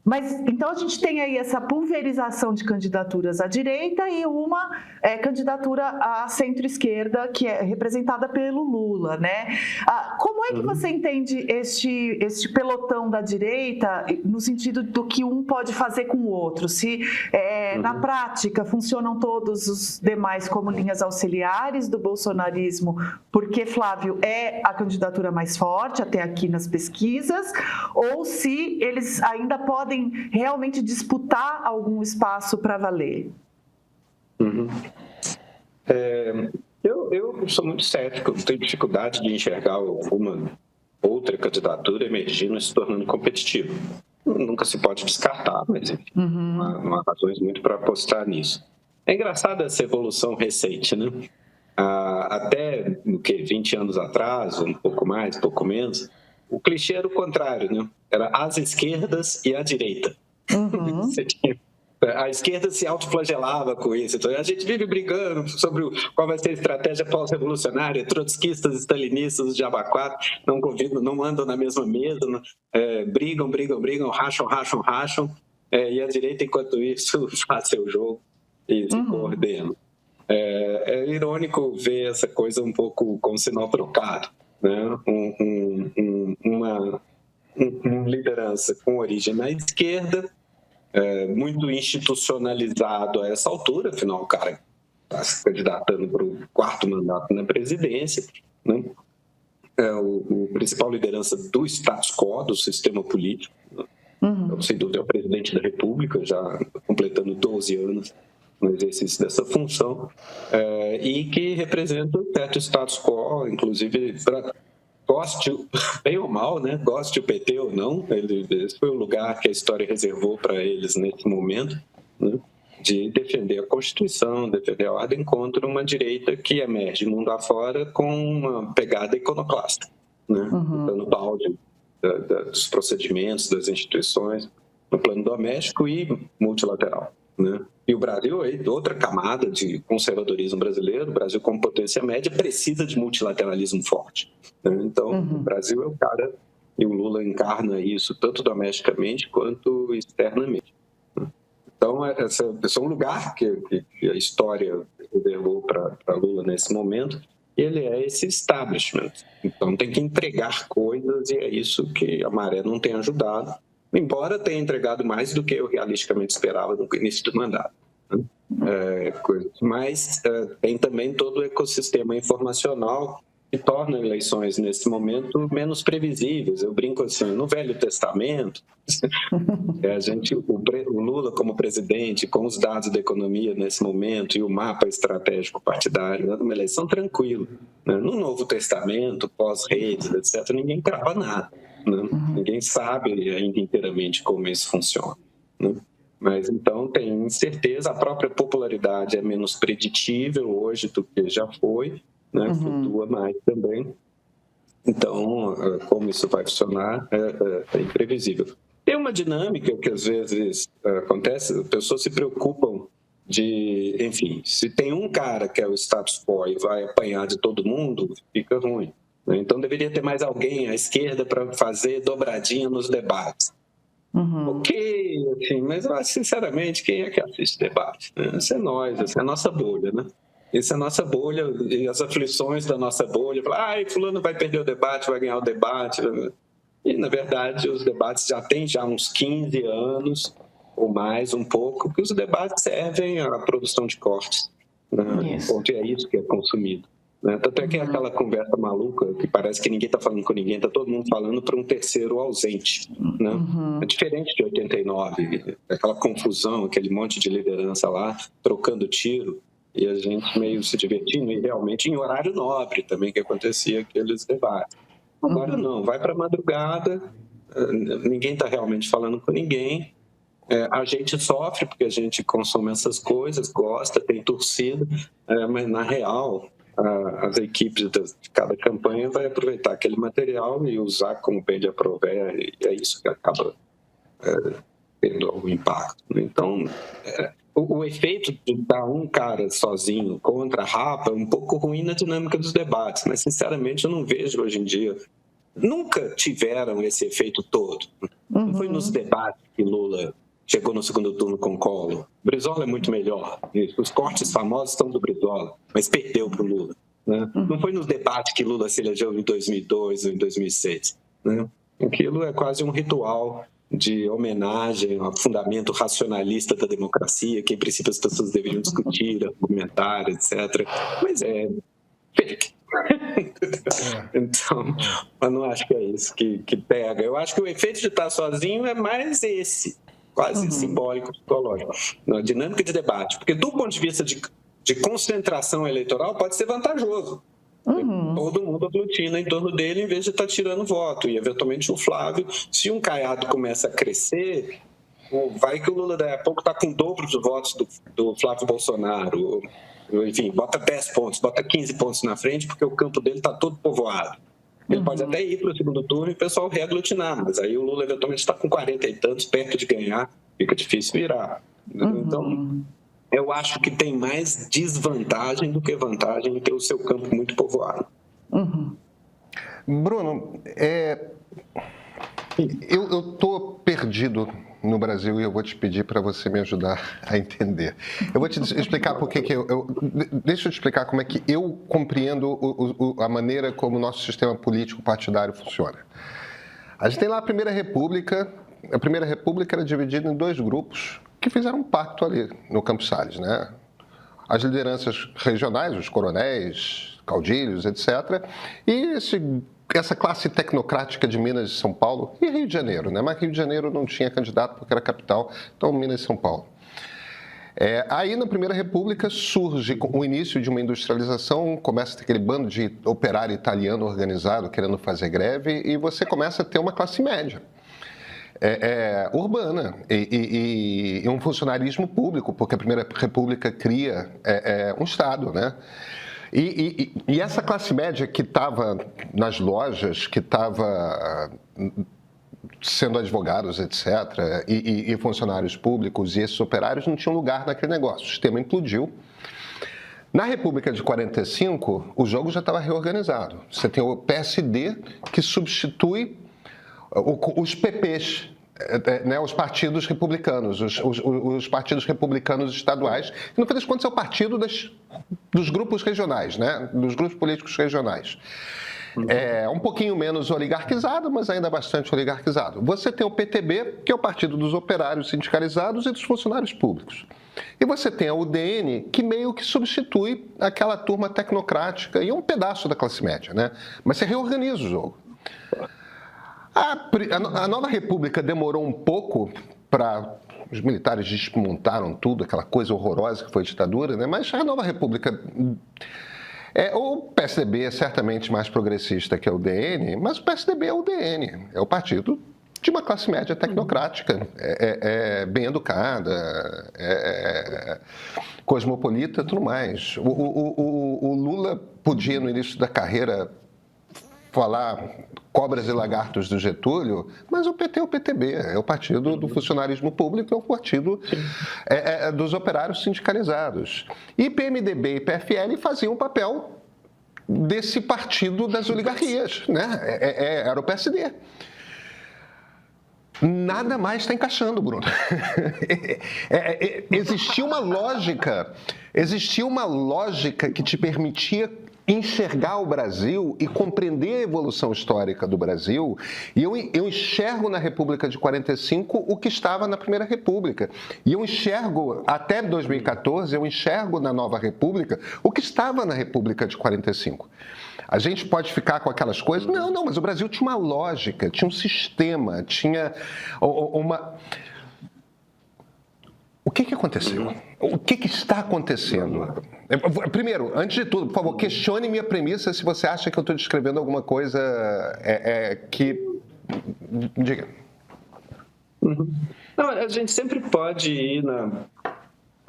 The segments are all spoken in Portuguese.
Mas então a gente tem aí essa pulverização de candidaturas à direita e uma candidatura à centro-esquerda, que é representada pelo Lula, né? Como é que você entende este pelotão da direita, no sentido do que um pode fazer com o outro? Se na prática funcionam todos os demais como linhas auxiliares do bolsonarismo, porque Flávio é a candidatura mais forte até aqui nas pesquisas, ou se eles ainda podem realmente disputar algum espaço para valer? Eu sou muito cético, tenho dificuldade de enxergar alguma outra candidatura emergindo e se tornando competitiva. Nunca se pode descartar, mas enfim, não há razões muito para apostar nisso. É engraçada essa evolução recente, né? Até 20 anos atrás, um pouco mais, pouco menos, o clichê era o contrário, né? Era as esquerdas e a direita. A esquerda se autoflagelava com isso. Então, a gente vive brigando sobre qual vai ser a estratégia pós-revolucionária. Trotskistas, stalinistas, os diabo quatro não andam na mesma mesa, brigam, racham. E a direita, enquanto isso, faz seu jogo e se coordena. É irônico ver essa coisa um pouco com sinal trocado, né? Uma liderança com origem na esquerda, muito institucionalizado a essa altura, afinal o cara está se candidatando para o 4º mandato na presidência, né? O principal liderança do status quo, do sistema político, então, sem dúvida é o presidente da República, já completando 12 anos no exercício dessa função, e que representa o teto status quo, inclusive goste bem ou mal, né? Goste o PT ou não, esse foi o lugar que a história reservou para eles nesse momento, né? De defender a Constituição, defender a ordem contra uma direita que emerge mundo afora com uma pegada iconoclasta, né? Dando balde dos procedimentos, das instituições, no plano doméstico e multilateral, né? E o Brasil, outra camada de conservadorismo brasileiro, o Brasil como potência média precisa de multilateralismo forte, né? Então, o Brasil é o cara, e o Lula encarna isso tanto domesticamente quanto externamente. Então, esse é um lugar que a história reservou para Lula nesse momento, e ele é esse establishment. Então, tem que entregar coisas, e é isso que a Maré não tem ajudado, embora tenha entregado mais do que eu realisticamente esperava no início do mandato, né? Mas tem também todo o ecossistema informacional que torna eleições nesse momento menos previsíveis. Eu brinco assim, no Velho Testamento, o Lula como presidente, com os dados da economia nesse momento e o mapa estratégico partidário, né, uma eleição tranquila, né? No Novo Testamento, pós-redes, etc., ninguém crava nada, né? Ninguém sabe ainda inteiramente como isso funciona, né? Mas então tem incerteza, a própria popularidade é menos preditível hoje do que já foi, né? Flutua mais também. Então, como isso vai funcionar é imprevisível. Tem uma dinâmica que às vezes acontece, as pessoas se preocupam de, enfim, se tem um cara que é o status quo e vai apanhar de todo mundo, fica ruim, né? Então deveria ter mais alguém à esquerda para fazer dobradinha nos debates. Ok, assim, mas eu acho sinceramente, quem é que assiste debate? Isso é nós, essa é a nossa bolha, né? Isso é a nossa bolha e as aflições da nossa bolha. Fulano vai perder o debate, vai ganhar o debate. E, na verdade, os debates já têm uns 15 anos, ou mais, um pouco, que os debates servem à produção de cortes, né? E é isso que é consumido, né? Tanto é que é aquela conversa maluca, que parece que ninguém está falando com ninguém, está todo mundo falando para um terceiro ausente, né? É diferente de 89, aquela confusão, aquele monte de liderança lá, trocando tiro, e a gente meio se divertindo, e realmente em horário nobre também que acontecia aqueles debates. Agora não, vai para a madrugada, ninguém está realmente falando com ninguém, a gente sofre porque a gente consome essas coisas, gosta, tem torcida, mas na real as equipes de cada campanha vai aproveitar aquele material e usar como bem de aprover, e é isso que acaba tendo algum impacto. Então, o efeito de dar um cara sozinho contra a rapa é um pouco ruim na dinâmica dos debates, mas sinceramente eu não vejo hoje em dia nunca tiveram esse efeito todo. Não foi nos debates que Lula chegou no segundo turno com Collor. Brizola é muito melhor. Os cortes famosos estão do Brizola, mas perdeu para o Lula. Né? Não foi nos debates que Lula se elegeu em 2002 ou em 2006. Né? Aquilo é quase um ritual de homenagem ao fundamento racionalista da democracia, que em princípio as pessoas deveriam discutir, argumentar, etc. Mas é fake. Então, eu não acho que é isso que pega. Eu acho que o efeito de estar sozinho é mais esse, quase simbólico, psicológico, na dinâmica de debate. Porque do ponto de vista de concentração eleitoral pode ser vantajoso. Todo mundo aglutina em torno dele em vez de estar tirando voto. E, eventualmente, o Flávio, se um Caiado começa a crescer, vai que o Lula, daqui a pouco, está com o dobro de votos do Flávio Bolsonaro. Enfim, bota 10 pontos, bota 15 pontos na frente, porque o campo dele está todo povoado. Ele pode até ir para o segundo turno e o pessoal reaglutinar, mas aí o Lula, eventualmente, está com 40 e tantos, perto de ganhar, fica difícil virar. Então, eu acho que tem mais desvantagem do que vantagem em ter o seu campo muito povoado. Bruno, eu estou perdido no Brasil e eu vou te pedir para você me ajudar a entender. Eu vou te explicar por que deixa eu te explicar como é que eu compreendo a maneira como o nosso sistema político partidário funciona. A gente tem lá a Primeira República. A Primeira República era dividida em dois grupos que fizeram um pacto ali no Campos Salles, né? As lideranças regionais, os coronéis, caudilhos, etc. E essa classe tecnocrática de Minas e São Paulo e Rio de Janeiro, né? Mas Rio de Janeiro não tinha candidato porque era capital, então Minas e São Paulo. Aí, na Primeira República, surge o início de uma industrialização, começa a ter aquele bando de operário italiano organizado querendo fazer greve e você começa a ter uma classe média. Urbana e um funcionarismo público, porque a Primeira República cria um Estado, né? E essa classe média que estava nas lojas, que estava sendo advogados, etc., e funcionários públicos, e esses operários não tinham lugar naquele negócio. O sistema implodiu. Na República de 45, o jogo já estava reorganizado. Você tem o PSD que substitui os PPs, né, os partidos republicanos, os partidos republicanos estaduais, que no fim das contas é o partido dos grupos regionais, né, dos grupos políticos regionais. É um pouquinho menos oligarquizado, mas ainda bastante oligarquizado. Você tem o PTB, que é o partido dos operários sindicalizados e dos funcionários públicos. E você tem a UDN, que meio que substitui aquela turma tecnocrática e um pedaço da classe média, né? Mas você reorganiza o jogo. A Nova República demorou um pouco para... Os militares desmontaram tudo, aquela coisa horrorosa que foi a ditadura, né? Mas a Nova República... O PSDB é certamente mais progressista que a UDN, mas o PSDB é o UDN, é o partido de uma classe média tecnocrática, bem educada, cosmopolita e tudo mais. O Lula podia, no início da carreira, falar cobras e lagartos do Getúlio, mas o PT é o PTB, é o partido do funcionarismo público, é o partido dos operários sindicalizados. E PMDB e PFL faziam o papel desse partido das oligarquias, né? Era o PSD. Nada mais está encaixando, Bruno. Existia uma lógica que te permitia enxergar o Brasil e compreender a evolução histórica do Brasil, e eu enxergo na República de 45 o que estava na Primeira República. E eu enxergo, até 2014, eu enxergo na Nova República o que estava na República de 45. A gente pode ficar com aquelas coisas? Não, mas o Brasil tinha uma lógica, tinha um sistema, tinha uma... O que aconteceu? O que está acontecendo? Primeiro, antes de tudo, por favor, questione minha premissa se você acha que eu estou descrevendo alguma coisa que... Diga. Não, a gente sempre pode ir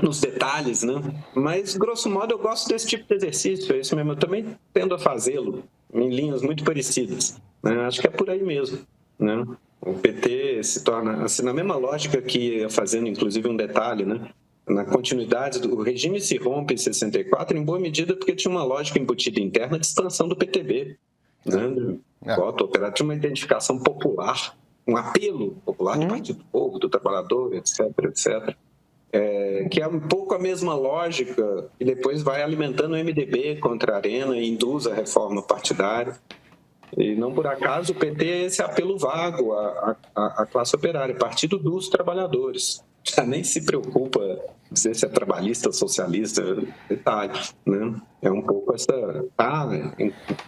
nos detalhes, né? Mas, grosso modo, eu gosto desse tipo de exercício, é isso mesmo. Eu também tendo a fazê-lo em linhas muito parecidas, né? Acho que é por aí mesmo, né? O PT se torna, assim, na mesma lógica que ia fazendo, inclusive, um detalhe, né? Na continuidade, o regime se rompe em 64, em boa medida, porque tinha uma lógica embutida interna de expansão do PTB. né? Voto operário tinha uma identificação popular, um apelo popular do Partido do Povo, do Trabalhador, etc., etc., que é um pouco a mesma lógica que depois vai alimentando o MDB contra a Arena e induz a reforma partidária. E não por acaso o PT é esse apelo vago à classe operária, Partido dos Trabalhadores. Já nem se preocupa dizer se é trabalhista ou socialista, detalhe, né? É um pouco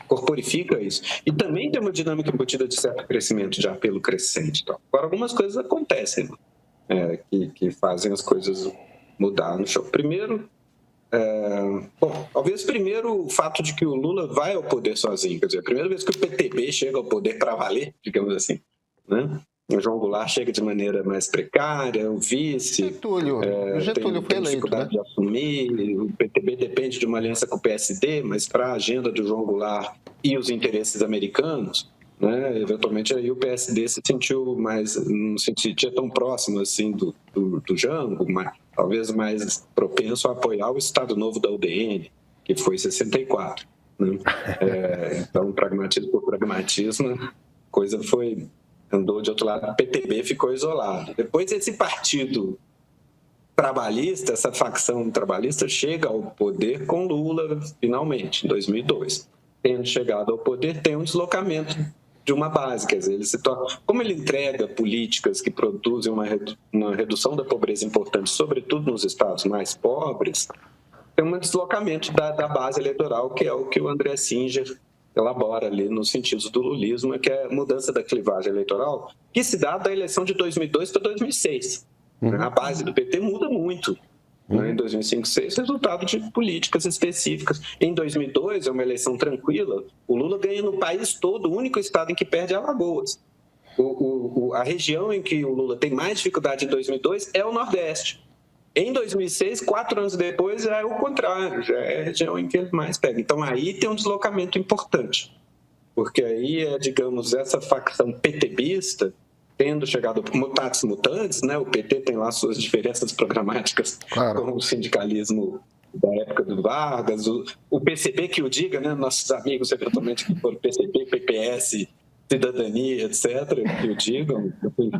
corporifica isso. E também tem uma dinâmica embutida de certo crescimento, de apelo crescente. Então. Agora, algumas coisas acontecem que fazem as coisas mudar no show. Primeiro, talvez primeiro o fato de que o Lula vai ao poder sozinho, quer dizer, a primeira vez que o PTB chega ao poder para valer, digamos assim, né? O João Goulart chega de maneira mais precária, o vice... O Getúlio foi eleito, né? De assumir, o PTB depende de uma aliança com o PSD, mas para a agenda do João Goulart e os interesses americanos, né, eventualmente aí o PSD se sentiu mais, não se sentia tão próximo assim do Jango, mas talvez mais propenso a apoiar o Estado Novo da UDN, que foi em 64. Né? Então, pragmatismo por pragmatismo, a coisa andou de outro lado, o PTB ficou isolado. Depois esse partido trabalhista, essa facção trabalhista chega ao poder com Lula, finalmente, em 2002. Tendo chegado ao poder, tem um deslocamento de uma base, quer dizer, ele se torna, como ele entrega políticas que produzem uma redução da pobreza importante, sobretudo nos estados mais pobres, tem um deslocamento da base eleitoral, que é o que o André Singer elabora ali nos sentidos do lulismo, que é a mudança da clivagem eleitoral, que se dá da eleição de 2002 para 2006. A base do PT muda muito. Em 2005, 2006, resultado de políticas específicas. Em 2002, é uma eleição tranquila, o Lula ganha no país todo, o único estado em que perde é Alagoas. A região em que o Lula tem mais dificuldade em 2002 é o Nordeste. Em 2006, 4 anos depois, já é o contrário, já é a região em que ele mais pega. Então, aí tem um deslocamento importante, porque aí digamos, essa facção PTBista, tendo chegado mutatis mutandis, né? O PT tem lá suas diferenças programáticas com o sindicalismo da época do Vargas, o PCB que o diga, né? Nossos amigos, eventualmente, que foram PCB, PPS, Cidadania, etc., que o digam,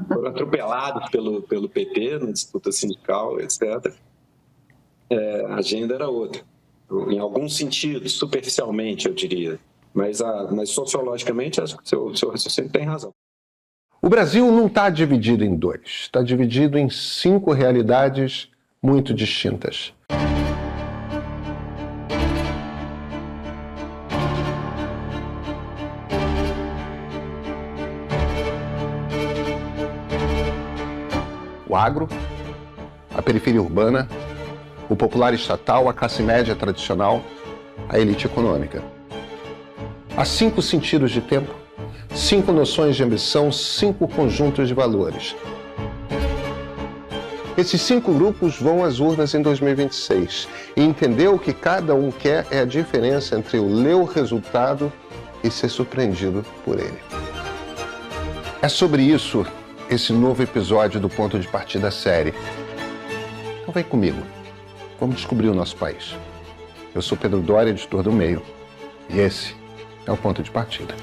foram atropelados pelo PT na disputa sindical, etc. A agenda era outra, em algum sentido, superficialmente, eu diria, mas sociologicamente, acho que o seu raciocínio tem razão. O Brasil não está dividido em dois, está dividido em 5 realidades muito distintas. O agro, a periferia urbana, o popular estatal, a classe média tradicional, a elite econômica. Há 5 sentidos de tempo, 5 noções de ambição, 5 conjuntos de valores. Esses 5 grupos vão às urnas em 2026 e entender o que cada um quer é a diferença entre o ler o resultado e ser surpreendido por ele. É sobre isso esse novo episódio do Ponto de Partida da série. Então vem comigo, vamos descobrir o nosso país. Eu sou Pedro Doria, editor do Meio, e esse é o Ponto de Partida.